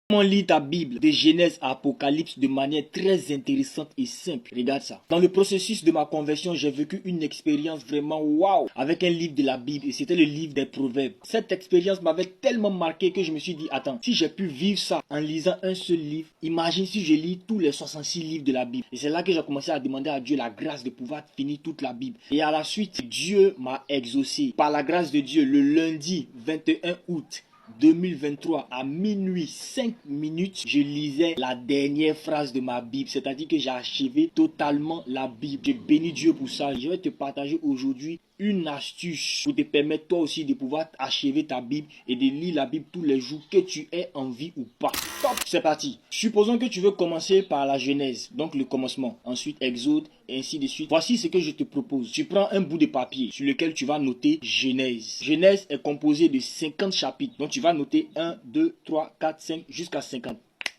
Comment lire ta Bible de Genèse à Apocalypse de manière très intéressante et simple. Regarde ça. Dans le processus de ma conversion, j'ai vécu une expérience vraiment waouh avec un livre de la Bible et c'était le livre des Proverbes. Cette expérience m'avait tellement marqué que je me suis dit, attends, si j'ai pu vivre ça en lisant un seul livre, imagine si je lis tous les 66 livres de la Bible. Et c'est là que j'ai commencé à demander à Dieu la grâce de pouvoir finir toute la Bible. Et à la suite, Dieu m'a exaucé. Par la grâce de Dieu, le lundi 21 août, 2023 à minuit 5 minutes, je lisais la dernière phrase de ma Bible, c'est-à-dire que j'ai achevé totalement la Bible. Je bénis Dieu pour ça. Je vais te partager aujourd'hui une astuce pour te permettre toi aussi de pouvoir achever ta Bible et de lire la Bible tous les jours, que tu aies envie ou pas. Top, c'est parti. Supposons que tu veux commencer par la Genèse, donc le commencement, ensuite Exode et ainsi de suite. Voici ce que je te propose. Tu prends un bout de papier sur lequel tu vas noter Genèse. Genèse est composé de 50 chapitres, donc tu vas noter 1, 2, 3, 4, 5 jusqu'à 50.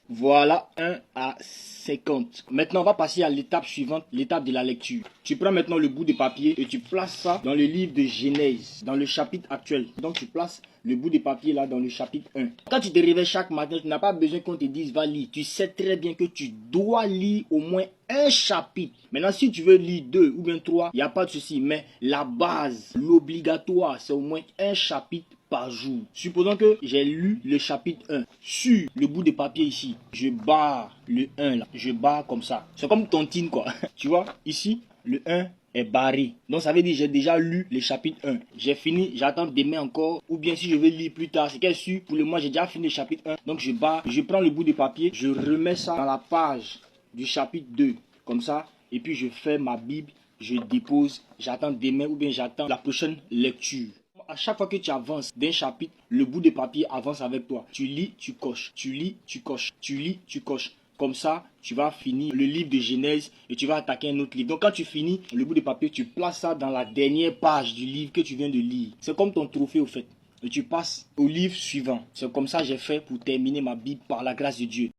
Voilà, 1 à 50. Maintenant, on va passer à l'étape suivante, l'étape de la lecture. Tu prends maintenant le bout de papier et tu places ça dans le livre de Genèse, dans le chapitre actuel. Donc, tu places le bout de papier là dans le chapitre 1. Quand tu te réveilles chaque matin, tu n'as pas besoin qu'on te dise va lire. Tu sais très bien que tu dois lire au moins un chapitre. Maintenant, si tu veux lire 2 ou bien 3, il n'y a pas de souci. Mais la base, l'obligatoire, c'est au moins un chapitre par jour. Supposons que j'ai lu le chapitre 1. Sur le bout de papier ici, je barre le 1 là. Je barre comme ça. C'est comme tontine quoi. Tu vois, ici, le 1 est barré. Donc ça veut dire que j'ai déjà lu le chapitre 1. J'ai fini, j'attends demain encore. Ou bien si je veux lire plus tard, c'est qu'elle suit. Pour le moment, j'ai déjà fini le chapitre 1. Donc je barre, je prends le bout de papier, je remets ça dans la page du chapitre 2. Comme ça. Et puis je fais ma Bible, je dépose, j'attends demain ou bien j'attends la prochaine lecture. À chaque fois que tu avances d'un chapitre, le bout de papier avance avec toi. Tu lis, tu coches. Tu lis, tu coches. Tu lis, tu coches. Comme ça, tu vas finir le livre de Genèse et tu vas attaquer un autre livre. Donc quand tu finis le bout de papier, tu places ça dans la dernière page du livre que tu viens de lire. C'est comme ton trophée au fait. Et tu passes au livre suivant. C'est comme ça que j'ai fait pour terminer ma Bible par la grâce de Dieu.